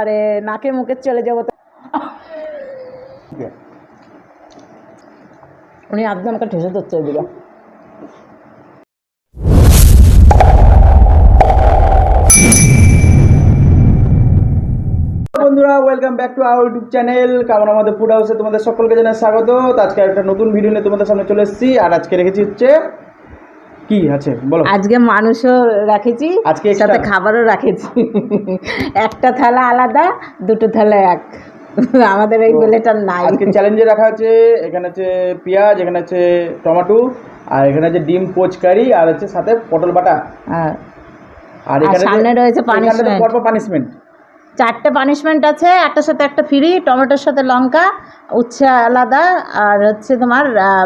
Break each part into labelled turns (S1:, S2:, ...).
S1: বাবারে নাকে মুখে চলে যাবো তো। উনি আজকে আমাকে ঠেসে ধরছে এদিকে।
S2: বন্ধুরা welcome back to our YouTube channel কামনা আমাদের ফুড হাউসে তোমাদের সকলকে জানাই স্বাগত। তো আজকে একটা নতুন ভিডিও নিয়ে তোমাদের সামনে চলে এসেছি। আর আজকে রেখেছি হচ্ছে কি আছে বলো।
S1: আজকে মানুষও রাখেছি,
S2: আজকে
S1: সাথে খাবারও রাখেছি। একটা থালা আলাদা, দুটো থালা এক। আমাদের এই বেলেটা নাই।
S2: আজকে চ্যালেঞ্জে রাখা আছে, এখানে আছে পেঁয়াজ, এখানে আছে টমেটো, আর এখানে আছে ডিম পোচকারি, আর আছে সাথে পটল বাটা। আর এখানে
S1: সামনে রয়েছে পানিশমেন্ট।
S2: পরপর পানিশমেন্ট,
S1: 4টে পানিশমেন্ট আছে, একটার সাথে একটা ফ্রি। টমেটোর সাথে লঙ্কা, উচ্ছে আলাদা, আর হচ্ছে তোমার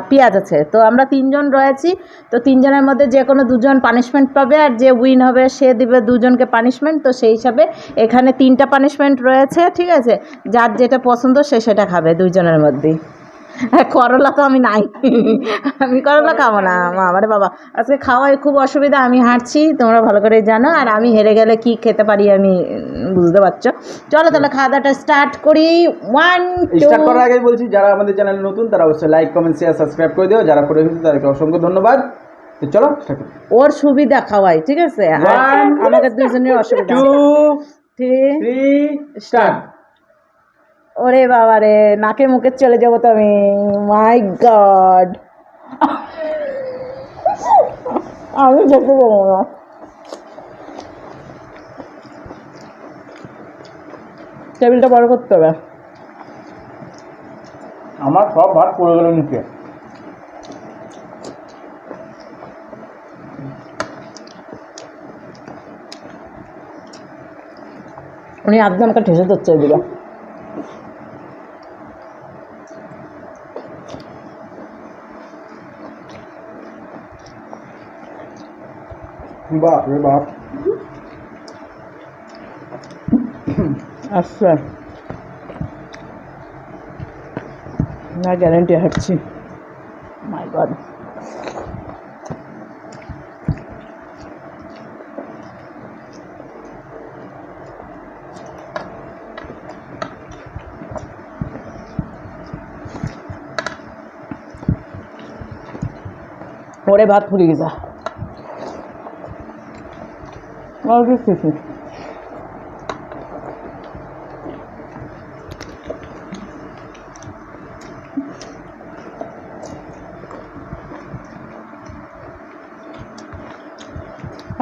S1: পেঁয়াজ আছে। তো আমরা 3জন রয়েছি, তো 3জনের মধ্যে যে কোনো 2জন পানিশমেন্ট পাবে, আর যে উইন হবে সে দিবে 2জনকে পানিশমেন্ট। তো সেই হিসাবে এখানে 3টা পানিশমেন্ট রয়েছে, ঠিক আছে। যার যেটা পছন্দ সে সেটা খাবে 2জনের মধ্যেই। করলা তো আমি নাই, আমি করলা খাবো না। আমারে বাবা আজকে খাওয়ায় খুব অসুবিধা, আমি হাঁটছি তোমরা ভালো করেই জানো। আর আমি হেরে গেলে কি খেতে পারি আমি বুঝতে পারছো। চলো তাহলে খাওয়া দাওয়াটা স্টার্ট করি।
S2: স্টার্ট করার আগে বলছি যারা আমাদের চ্যানেলে নতুন তারা অবশ্যই লাইক কমেন্ট শেয়ার সাবস্ক্রাইব করে দিও, যারা করে ফেলছে তাদেরকে অসংখ্য ধন্যবাদ। তো চলো স্টার্ট করি।
S1: ওর সুবিধা খাওয়াই, ঠিক আছে, আমাদের 2জনের অসুবিধা।
S2: 2
S1: 3
S2: 3 স্টার্ট।
S1: ওরে বাবা রে নাকে মুখে চলে যাবো তো আমি। মাই গড, আমি যেতে পারবো না। টেবিলটা বড় করতে হবে।
S2: আমার সব ভাত পড়ে গেল নিচে।
S1: উনি আজকে আমাকে ঠেসে ধরছে এদিকে।
S2: বাপ রে বাপ।
S1: আচ্ছা না, গ্যারেন্টি হাঁটছি। মাই গড, ওরে ভাত ফুরে গেছে।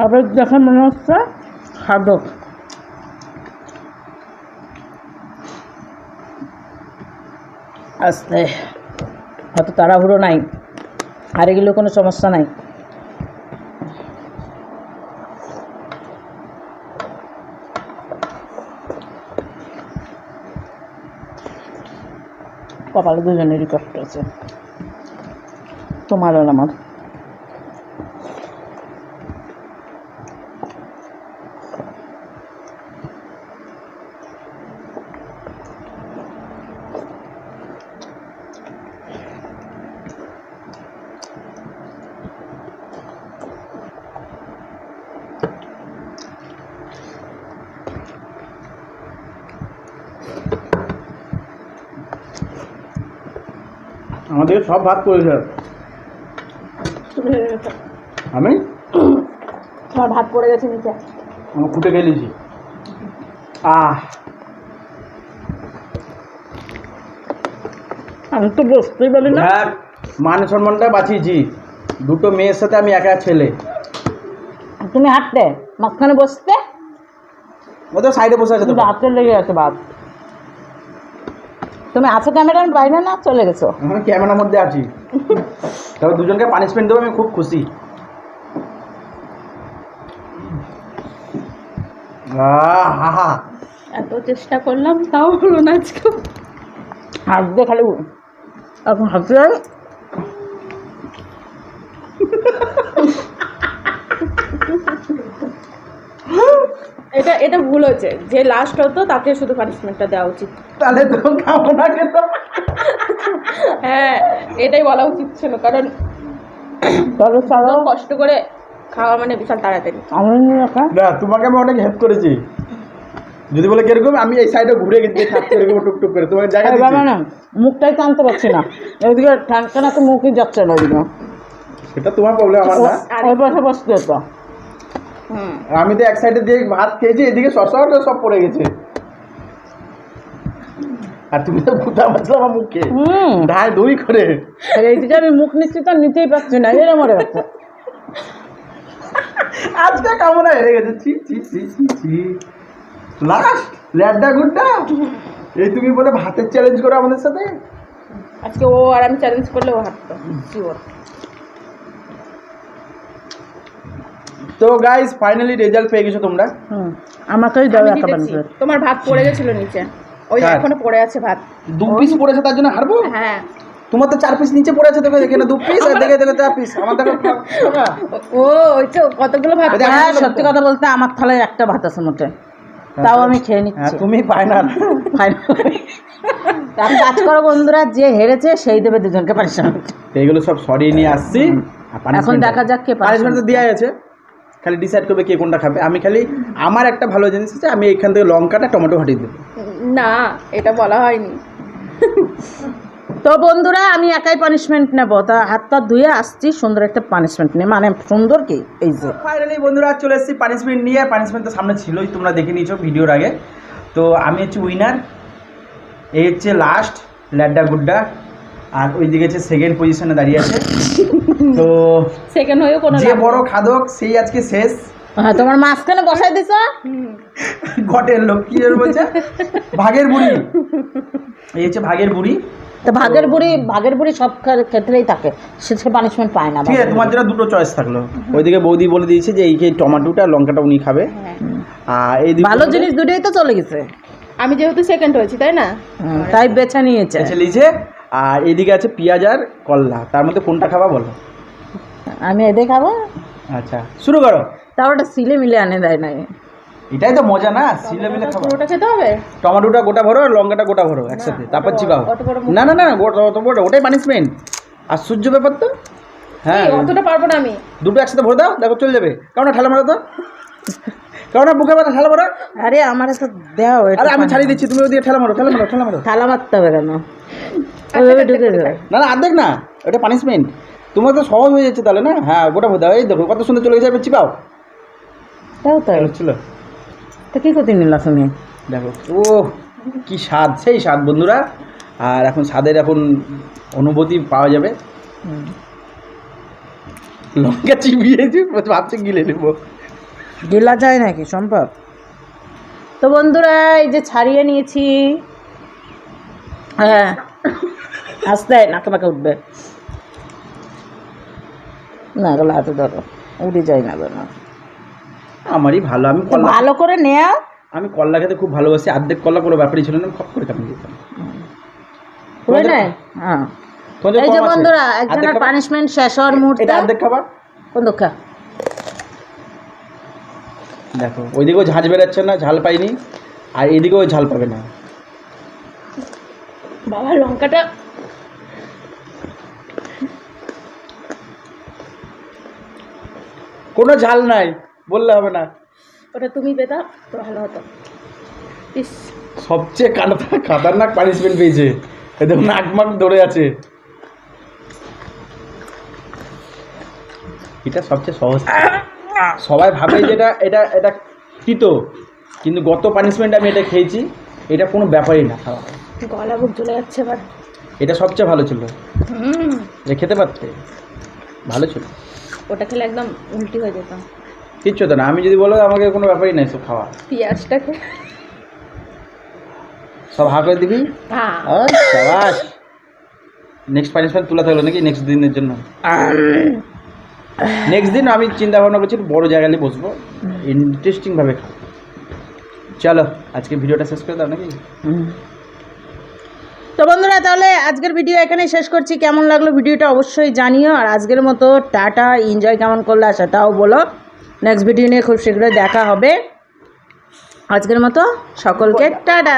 S1: আবার দেখে মনে হচ্ছে খাদক। আস্তে, অত তাড়াহুড়ো নাই, আর এগুলো কোনো সমস্যা নাই। কপালে 2জনেরই কষ্ট আছে, তোমার আর আমার।
S2: আমাদের সব ভাত পড়েছে। আমি
S1: তোমার ভাত পড়ে গেছে নিচে,
S2: আমি খুঁটে খেয়েছি।
S1: আমি তো বসতেই পারি না।
S2: মান সম্মানটা বাঁচিয়েছি, দুটো মেয়ের সাথে আমি একা ছেলে।
S1: তুমি হাঁটতে মাঝখানে বসতে,
S2: ও তো সাইডে বসে আছে তো।
S1: হাতে লেগে আছে ভাত। তুমি আছো ক্যামেরার বাইরে না চলে গেছো?
S2: আমি ক্যামেরার মধ্যে আছি। তবে 2জনকে পানিশমেন্ট দেবো, আমি খুব খুশি।
S1: এত চেষ্টা করলাম তাও হলো না আজকে। হাসবে খালি, এখন হাসতে যাই। এটা এটা ভুল হয়েছে, যে লাস্ট হতো তাকে শুধু পানিশমেন্টটা দেওয়া উচিত।
S2: তাহলে তো খাবো না খেতাম।
S1: হ্যাঁ এটাই বলা উচিত ছিল, কারণ কষ্ট করে খাওয়া মানে বিশাল তাড়াতাড়ি।
S2: না, তোমাকে আমি অনেক হেল্প করেছি। যদি বলে কিরকম, আমি এই সাইডে ঘুরে গেছি থাকতে এরকম টুকটুক করে তোমাকে জায়গা
S1: এই
S2: দিচ্ছি।
S1: বাবা না মুখটাই টানতে পারছি না, ওইদিকে টানতে না তো মুখই যাচ্ছে না ওইদিকে,
S2: সেটা তোমার প্রবলেম, আমার না।
S1: ওই পাশে বসতে তো।
S2: আর আমি তো এক সাইডে দিয়ে ভাত খেয়েছি, এদিকে শশাটা সব পড়ে গেছে। আর তুমি তো ভুতা মাছলা আমার মুখে ঢাই দই করে।
S1: এইদিকে আমি মুখ নিচ্ছি তো নিতেই পারছি না, এরা মরে যাচ্ছে।
S2: আজকে কামনা হেরে গেছে। ছি ছি ছি ছি ছি। লাস্ট ল্যাড্ডা গুড্ডা, এই তুমি বলে ভাতের চ্যালেঞ্জ করো আমাদের সাথে।
S1: আজকে ও আর আমি চ্যালেঞ্জ করলে ও হাঁটতো শিওর।
S2: তো গাইস ফাইনালি রেজাল্ট পেয়ে গেছো তোমরা।
S1: আমাকেই দাও একটা
S3: দিতেছি। তোমার ভাত পড়ে গেছিল নিচে, ওই
S2: কার?
S3: এখনো পড়ে আছে ভাত।
S2: 2 পিস পড়েছে তার জন্য হারবো?
S3: হ্যাঁ
S2: তোমার তো 4 পিস নিচে পড়ে আছে, দেখো এখানে 2 পিস আর দেখে 4 পিস। আমার দেখো
S3: ও ওই তো কতগুলো ভাত।
S2: আরে,
S1: হ্যাঁ সত্যি কথা বলতে আমার থালায় একটা ভাত আছে মোটে, তাও আমি খেয়ে নিচ্ছি।
S2: তুমি ফাইনাল।
S1: আমি কাজ করো বন্ধুরা, যে হেরেছে সেই দেবে দুজনকে পানিশমেন্ট।
S2: এইগুলো সব সরিয়ে নিয়ে আসছি।
S1: এখন দেখা যাক কে
S2: পানিশমেন্ট তো দেওয়াই আছে, খালি ডিসাইড করবে কে কোনটা খাবে। আমি খালি আমার একটা ভালো জিনিস আছে, আমি এখান থেকে লঙ্কাটা টমেটো হাঁটিয়ে দেবো।
S3: না এটা বলা হয়নি।
S1: তো বন্ধুরা আমি একাই পানিশমেন্ট নেব, তা হাত পা ধুয়ে আসছি, সুন্দর একটা পানিশমেন্ট নিয়ে, মানে সুন্দর কি এই যে
S2: ফাইনালি বন্ধুরা চলে এসেছি পানিশমেন্ট নিয়ে। পানিশমেন্ট তো সামনে ছিলই, তোমরা দেখে নিয়েছো ভিডিওর আগে। তো আমি হচ্ছে উইনার, এই হচ্ছে লাস্ট ল্যাড্ডা গুড্ডা, আর ওই দিকে হচ্ছে সেকেন্ড পজিশনে দাঁড়িয়ে আছে। তো
S3: সেকেন্ড হয়েও কোনো
S2: যে
S3: লাভ
S2: বড় খাদক সেই আজকে শেষ।
S1: হ্যাঁ তোমার মাঝখানে বসাই দিছ।
S2: ঘটের লোক কি যেন বলছে, ভাগের বুড়ি। এই হচ্ছে ভাগের বুড়ি।
S1: তো ভাগের বুড়ি সব ক্ষেত্রেই থাকে, সে পানিশমেন্ট পায় না।
S2: ঠিক আছে, তোমার জন্য দুটো চয়েস থাকলো। ওইদিকে বৌদি বলে দিয়েছে যে এই টমেটোটা লঙ্কাটা উনি খাবে,
S3: হ্যাঁ।
S2: আর এই
S1: ভালো জিনিস দুটোই তো চলে গেছে,
S3: আমি যেহেতু সেকেন্ড হয়েছি তাই না।
S1: তাই বেছে নিয়েছে।
S2: লিছে। আর এদিকে আছে পেঁয়াজ আর কল্লা, তার মধ্যে কোনটা খাবা বলো?
S1: আমি এদের খাবো।
S2: আচ্ছা শুরু করো।
S1: তাও ওটা সিলে মিলে আনে দেয় না।
S2: এটাই তো মজা না, সিলে মিলে খাবো।
S3: পুরোটা খেতে হবে।
S2: টমেটোটা গোটা ভরো আর লঙ্কাটা গোটা ভরো একসাথে, তারপর চিবাও।
S3: অত বড় মুখ।
S2: না না না না, অত বড় ওটাই পানিশমেন্ট। আর সূর্য ব্যাপার তো। হ্যাঁ
S3: এই, অতটা পারবো না আমি।
S2: দুটো একসাথে ভরে দাও, দেখো চলে যাবে। কারণ ঠেলা মারো তো, কারণ বুকে মাথা ঠেলা মারো।
S1: আরে আমার তো দেও,
S2: আরে আমি ছাড়িয়ে দিচ্ছি, তুমি ওদিকে ঠেলা মারো, ঠেলা মারো, ঠেলা মারো।
S1: থালা মারতে হবে কেন?
S3: আচ্ছা,
S1: ওইভাবে ঢুকে যাবে।
S2: না না অর্ধেক না, ওটা পানিশমেন্ট। তোমার তো সহজ হয়ে যাচ্ছে তাহলে না। হ্যাঁ গোটা ভরে দাও, এই দেখো কত সুন্দর চলে গেছে। এবার চিবাও।
S1: তাও তাই
S2: ছিল
S1: তো কি করতে নিলা তুমি?
S2: দেখো ও কি স্বাদ, সেই স্বাদ বন্ধুরা। আর এখন স্বাদের এখন অনুভূতি পাওয়া যাবে। লঙ্কা চিবিয়েছি, ভাবছে গিলে নেবো।
S1: গেলা যায় নাকি সম্ভব? তো বন্ধুরা এই যে ছাড়িয়ে নিয়েছি। হ্যাঁ আস্তে নাকে পাকে উঠবে না, এগুলো হাতে ধরো, উড়ে যায় না কেন?
S2: আমারই ভালো, আমি
S1: তো
S2: কল্লা,
S1: ভালো করে নেও।
S2: আমি কল্লা খেতে খুব ভালোবাসি। অর্ধেক কল্লা কোনো ব্যাপারই ছিল না, খপ করে কামিয়ে দিতাম।
S1: করে নেয়। হ্যাঁ
S2: তোমাদের
S1: এই যে
S2: কম আছে?
S1: বন্ধুরা
S2: অর্ধেক
S1: একজনের
S2: খাবা?
S1: পানিশমেন্ট শেষ হওয়ার মুহূর্তে।
S2: এটা অর্ধেক খাবার।
S1: কোন দক্ষা?
S2: দেখো ওইদিকেও ঝাঁঝ বেরোচ্ছে না, ঝাল পাইনি। আর এইদিকেও ঝাল পাবে না।
S3: বাবা লঙ্কাটা
S2: কোনো ঝাল নাই বললে হবে না।
S3: ওটা তুমি পেতা তো ভালো হতো। ইস
S2: সবচেয়ে খাতারনাক পানিশমেন্ট পেয়েছে, এদের নাক মাক ধরে আছে। এটা সবচেয়ে সহজ। সবাই ভাবে যে এটা এটা তিতো, কিন্তু গত পানিশমেন্ট আমি এটা খেয়েছি, এটা কোনো ব্যাপারই না খাওয়া।
S3: গলা বুক চলে যাচ্ছে এবার।
S2: এটা সবচেয়ে ভালো ছিল,
S3: হুম,
S2: এটা খেতে পারতে, ভালো ছিল।
S3: ওটা খেলে একদম উল্টি হয়ে যেত।
S2: কিচ্ছু তো না, আমি যদি বলো আমাকে কোনো ব্যাপারই নাই সব খাওয়া।
S3: পেঁয়াজটাকে
S2: সব হা করে দিবি।
S3: হ্যাঁ
S2: শাবাশ। নেক্সট পানিশমেন্ট তুলা থাকলো নাকি নেক্সট দিনের জন্য? নেক্সট দিন আমি চিন্তা ভাবনা করছি একটু বড় জায়গায় নিয়ে বসবো, ইন্টারেস্টিংভাবে খাবো। চলো আজকে ভিডিওটা শেষ করে দাও নাকি?
S1: তো বন্ধুরা তাহলে আজকের ভিডিও এখানে শেষ করছি। কেমন লাগলো ভিডিওটা অবশ্যই জানিও। আর আজকের মতো টাটা, এনজয় কেমন করলা সেটাও বলো। নেক্সট ভিডিও নিয়ে খুব শীঘ্রই দেখা হবে। আজকের মতো সকলকে টাটা।